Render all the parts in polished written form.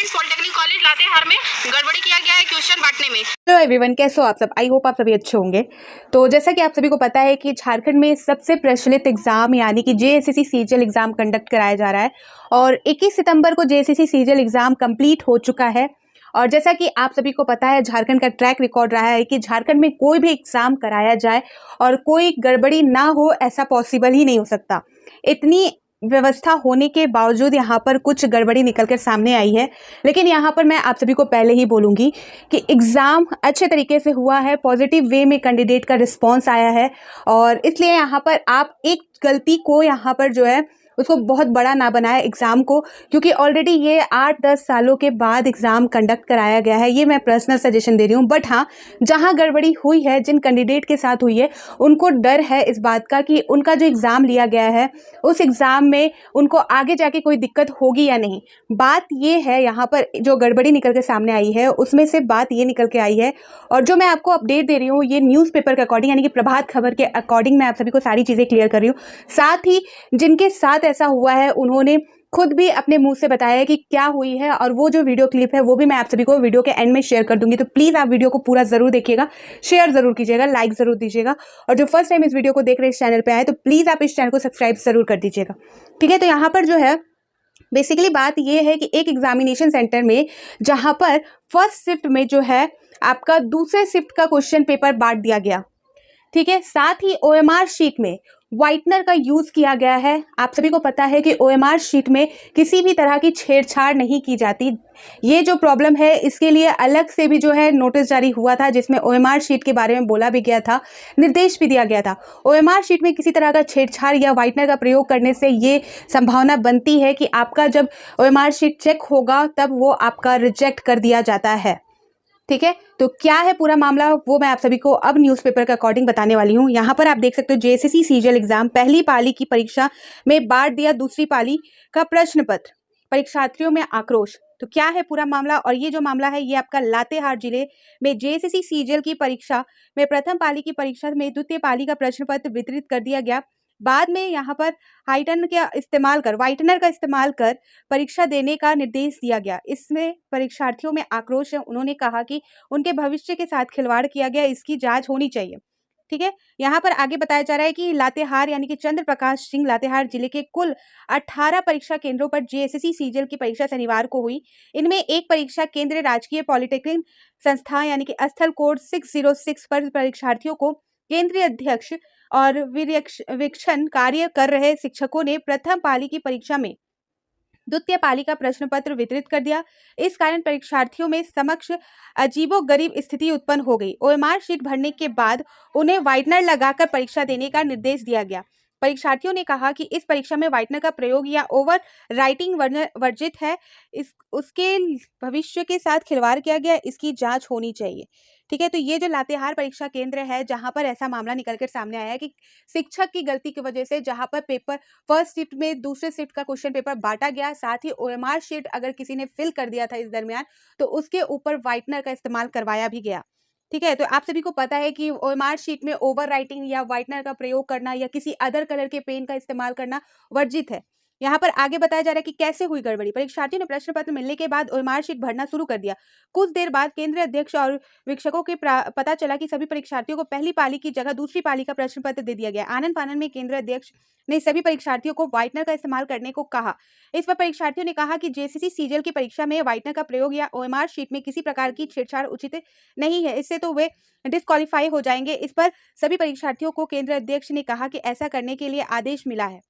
Women's polytechnic college Latehar में गड़बड़ी किया गया है क्वेश्चन बांटने में। हेलो एवरीवन, कैसे हो आप सब? आई होप आप सभी अच्छे होंगे। तो जैसा कि आप सभी को पता है कि झारखंड में सबसे प्रचलित एग्जाम यानी कि जेएसएससी सीजीएल एग्जाम कंडक्ट कराया जा रहा है और 21 सितंबर को जेएसएससी सीजीएल एग्जाम कंप्लीट हो चुका है। और जैसा कि आप सभी को पता है, झारखंड का ट्रैक रिकॉर्ड रहा है कि झारखंड में कोई भी एग्जाम कराया जाए और कोई गड़बड़ी ना हो, ऐसा पॉसिबल ही नहीं हो सकता। इतनी व्यवस्था होने के बावजूद यहाँ पर कुछ गड़बड़ी निकल कर सामने आई है। लेकिन यहाँ पर मैं आप सभी को पहले ही बोलूँगी कि एग्ज़ाम अच्छे तरीके से हुआ है, पॉजिटिव वे में कैंडिडेट का रिस्पांस आया है और इसलिए यहाँ पर आप एक गलती को यहाँ पर जो है उसको बहुत बड़ा ना बनाए एग्ज़ाम को, क्योंकि ऑलरेडी ये 8-10 सालों के बाद एग्ज़ाम कंडक्ट कराया गया है। ये मैं पर्सनल सजेशन दे रही हूँ। बट हाँ, जहाँ गड़बड़ी हुई है, जिन कैंडिडेट के साथ हुई है, उनको डर है इस बात का कि उनका जो एग्ज़ाम लिया गया है उस एग्ज़ाम में उनको आगे जाके कोई दिक्कत होगी या नहीं। बात ये है, यहाँ पर जो गड़बड़ी निकल के सामने आई है उसमें से बात ये निकल के आई है, और जो मैं आपको अपडेट दे रही हूँ ये न्यूज़पेपर के अकॉर्डिंग यानी कि प्रभात खबर के अकॉर्डिंग मैं आप सभी को सारी चीज़ें क्लियर कर रही हूँ। साथ ही जिनके साथ ऐसा हुआ है उन्होंने खुद भी अपने मुंह से बताया है कि क्या हुई है, और वो जो वीडियो क्लिप है वो भी मैं आप सभी को वीडियो के एंड में शेयर कर दूंगी। तो प्लीज़ आप वीडियो को पूरा ज़रूर देखिएगा, शेयर ज़रूर कीजिएगा, लाइक ज़रूर दीजिएगा, और जो फर्स्ट टाइम इस वीडियो को देख रहे हैं इस चैनल पे आए तो प्लीज़ आप इस चैनल को सब्सक्राइब ज़रूर कर दीजिएगा। ठीक है, तो यहाँ पर जो है बेसिकली बात ये है कि एक एग्जामिनेशन सेंटर में जहाँ पर फर्स्ट शिफ्ट में जो है आपका दूसरे शिफ्ट का क्वेश्चन पेपर बांट दिया गया। ठीक है, साथ ही ओएमआर शीट में व्हाइटनर का यूज़ किया गया है। आप सभी को पता है कि ओएमआर शीट में किसी भी तरह की छेड़छाड़ नहीं की जाती। ये जो प्रॉब्लम है इसके लिए अलग से भी जो है नोटिस जारी हुआ था, जिसमें ओएमआर शीट के बारे में बोला भी गया था, निर्देश भी दिया गया था। ओएमआर शीट में किसी तरह का छेड़छाड़ या व्हाइटनर का प्रयोग करने से ये संभावना बनती है कि आपका जब ओएमआर शीट चेक होगा तब वो आपका रिजेक्ट कर दिया जाता है। ठीक है, तो क्या है पूरा मामला वो मैं आप सभी को अब न्यूज़पेपर के अकॉर्डिंग बताने वाली हूँ। यहाँ पर आप देख सकते हो जेएसएससी सीजीएल एग्जाम पहली पाली की परीक्षा में बांट दिया दूसरी पाली का प्रश्न पत्र, परीक्षार्थियों में आक्रोश। तो क्या है पूरा मामला? और ये जो मामला है ये आपका लातेहार जिले में जेएसएससी सीजीएल की परीक्षा में प्रथम पाली की परीक्षा में द्वितीय पाली का प्रश्न पत्र वितरित कर दिया गया। बाद में यहाँ पर व्हाइटनर का इस्तेमाल कर परीक्षा देने का निर्देश दिया गया। इसमें परीक्षार्थियों में आक्रोश है। उन्होंने कहा कि उनके भविष्य के साथ खिलवाड़ किया गया, इसकी जांच होनी चाहिए। ठीक है, यहाँ पर आगे बताया जा रहा है कि लातेहार यानी कि चंद्र प्रकाश सिंह लातेहार जिले के कुल 18 परीक्षा केंद्रों पर जेएसएससी सीजीएल की परीक्षा शनिवार को हुई। इनमें एक परीक्षा केंद्र राजकीय पॉलिटेक्निक संस्थान यानी कि स्थल कोड 606 पर परीक्षार्थियों को केंद्रीय अध्यक्ष और वीक्षण कार्य कर रहे शिक्षकों ने प्रथम पाली की परीक्षा में द्वितीय पाली का प्रश्न पत्र वितरित कर दिया। इस कारण परीक्षार्थियों में समक्ष अजीबोगरीब स्थिति उत्पन्न हो गई। ओएमआर शीट भरने के बाद उन्हें व्हाइटनर लगाकर परीक्षा देने का निर्देश दिया गया। परीक्षार्थियों ने कहा कि इस परीक्षा में व्हाइटनर का प्रयोग या ओवर राइटिंग वर्जित है, उसके भविष्य के साथ खिलवाड़ किया गया, इसकी जांच होनी चाहिए। ठीक है, तो ये जो लातेहार परीक्षा केंद्र है जहां पर ऐसा मामला निकल कर सामने आया है कि शिक्षक की गलती की वजह से जहां पर पेपर फर्स्ट शिफ्ट में दूसरे शिफ्ट का क्वेश्चन पेपर बांटा गया, साथ ही ओएमआर शीट अगर किसी ने फिल कर दिया था इस दरमियान तो उसके ऊपर व्हाइटनर का इस्तेमाल करवाया भी गया। ठीक है, तो आप सभी को पता है कि ओएमआर शीट में ओवर राइटिंग या व्हाइटनर का प्रयोग करना या किसी अदर कलर के पेन का इस्तेमाल करना वर्जित है। यहाँ पर आगे बताया जा रहा है कि कैसे हुई गड़बड़ी। परीक्षार्थियों ने प्रश्न पत्र मिलने के बाद ओएमआर शीट भरना शुरू कर दिया। कुछ देर बाद केंद्रीय अध्यक्ष और वीक्षकों के पता चला कि सभी परीक्षार्थियों को पहली पाली की जगह दूसरी पाली का प्रश्न पत्र दे दिया गया। आनंद फानन में केंद्रीय अध्यक्ष ने सभी परीक्षार्थियों को व्हाइटनर का इस्तेमाल करने को कहा। इस पर परीक्षार्थियों ने कहा कि जेएसएससी सीजीएल की परीक्षा में व्हाइटनर का प्रयोग या ओएमआर शीट में किसी प्रकार की छेड़छाड़ उचित नहीं है, इससे तो वे डिस्क्वालीफाई हो जाएंगे। इस पर सभी परीक्षार्थियों को केंद्रीय अध्यक्ष ने कहा कि ऐसा करने के लिए आदेश मिला है।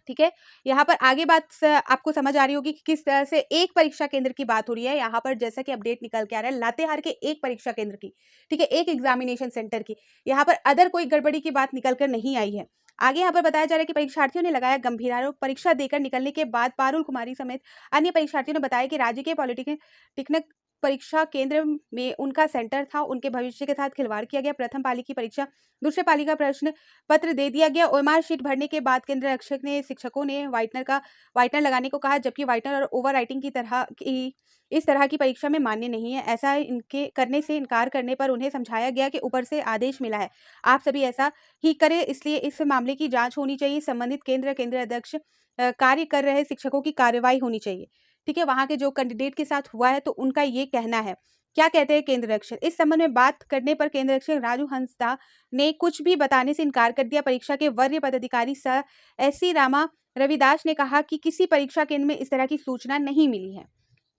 ठीक है, यहाँ पर आगे बात आपको समझ आ रही होगी कि किस तरह से एक परीक्षा केंद्र की बात हो रही है। यहाँ पर जैसा कि अपडेट निकल के आ रहा है लातेहार के एक परीक्षा केंद्र की, ठीक है, एक एग्जामिनेशन सेंटर की। यहाँ पर अदर कोई गड़बड़ी की बात निकल कर नहीं आई है। आगे यहाँ पर बताया जा रहा है कि परीक्षार्थियों ने लगाया गंभीर आरोप। परीक्षा देकर निकलने के बाद पारुल कुमारी समेत अन्य परीक्षार्थियों ने बताया कि राज्य के पॉलिटेक्निक परीक्षा केंद्र में उनका सेंटर था, उनके भविष्य के साथ खिलवाड़ किया गया। प्रथम पाली की परीक्षा दूसरे पाली का प्रश्न पत्र दे दिया गया। ओएमआर शीट भरने के बाद केंद्र रक्षक ने शिक्षकों ने व्हाइटनर लगाने को कहा, जबकि व्हाइटनर और ओवर राइटिंग इस तरह की परीक्षा में मान्य नहीं है। ऐसा इनके करने से इनकार करने पर उन्हें समझाया गया कि ऊपर से आदेश मिला है, आप सभी ऐसा ही करें, इसलिए इस मामले की जांच होनी चाहिए। संबंधित केंद्र अध्यक्ष कार्य कर रहे शिक्षकों की कार्रवाई होनी चाहिए। ठीक है, वहाँ के जो कैंडिडेट के साथ हुआ है, तो उनका ये कहना है। क्या कहते हैं केंद्र रक्षक? इस संबंध में बात करने पर केंद्र रक्षक राजू हंसदा ने कुछ भी बताने से इनकार कर दिया। परीक्षा के वरीय पदाधिकारी सर एस.सी. रामा रविदास ने कहा कि किसी परीक्षा केंद्र में इस तरह की सूचना नहीं मिली है।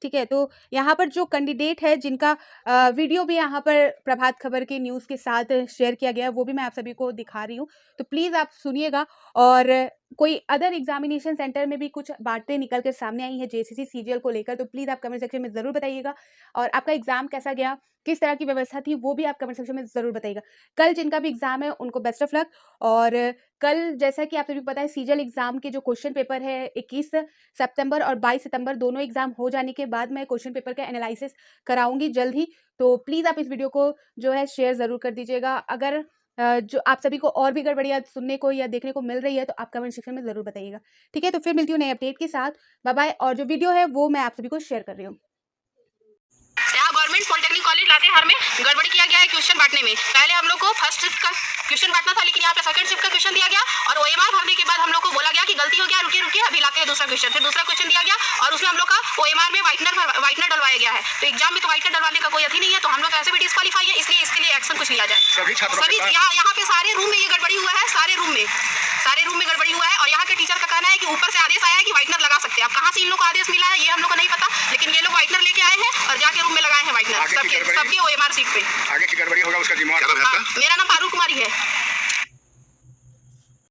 ठीक है, तो यहाँ पर जो कैंडिडेट है जिनका वीडियो भी यहाँ पर प्रभात खबर के न्यूज़ के साथ शेयर किया गया है, वो भी मैं आप सभी को दिखा रही हूँ, तो प्लीज़ आप सुनिएगा। और कोई अदर एग्जामिनेशन सेंटर में भी कुछ बातें निकल कर सामने आई हैं जेसीसी सीजीएल को लेकर, तो प्लीज़ आप कमेंट सेक्शन में ज़रूर बताइएगा। और आपका एग्ज़ाम कैसा गया, किस तरह की व्यवस्था थी, वो भी आप कमेंट सेक्शन में ज़रूर बताइएगा। कल जिनका भी एग्ज़ाम है उनको बेस्ट ऑफ लक। और कल जैसा कि आप सभी को पता है सीजीएल एग्ज़ाम के जो क्वेश्चन पेपर है 21 सितंबर और 22 सितंबर दोनों एग्ज़ाम हो जाने के बाद मैं क्वेश्चन पेपर का एनालिसिस कराऊंगी जल्द ही। तो प्लीज़ आप इस वीडियो को जो है शेयर ज़रूर कर दीजिएगा। अगर जो आप सभी को और भी गड़बड़ियाँ सुनने को या देखने को मिल रही है तो आप कमेंट सेक्शन में ज़रूर बताइएगा। ठीक है, तो फिर मिलती हूँ नए अपडेट के साथ। Bye bye. और जो वीडियो है वो मैं आप सभी को शेयर कर रही हूँ। यहाँ गवर्नमेंट पॉलिटेक्निक कॉलेज लातेहार में गड़बड़ी किया गया है क्वेश्चन बांटने में। पहले हम लोग को फर्स्ट शिफ्ट का क्वेश्चन बांटना था, लेकिन यहाँ पे सेकंड शिफ्ट का क्वेश्चन दिया गया और ओएमआर भरने के बाद हम लोग को बोला गया कि गलती हो गया, रुकिए रुकिए अभी लाते हैं दूसरा क्वेश्चन। फिर दूसरा क्वेश्चन दिया गया और उसमें हम लोग का ओएमआर में व्हाइटनर डलवाया गया है। तो एग्जाम में तो व्हाइटनर डलवाने का कोई अथी नहीं है, तो हम लोग ऐसे भी डिस्क्वालीफाई है, इसलिए इसके लिए एक्शन कुछ लिया जाए। सभी यहाँ पे सारे रूम में ये गड़बड़ी हुआ है, सारे रूम में गड़बड़ी हुआ है। और यहाँ के टीचर का कहना है कि ऊपर से आदेश आया है कि व्हाइटनर लगा सकते हैं। अब कहाँ से इन लोग को आदेश मिला है ये हम लोग को नहीं पता, लेकिन ये लोग व्हाइटनर लेके आए हैं और जाके रूम में लगाए हैं व्हाइटनर सबके ओएमआर सीट पे। आगे की गड़बड़ी होगा उसका जिम्मेवार। मेरा नाम पारुल कुमारी है।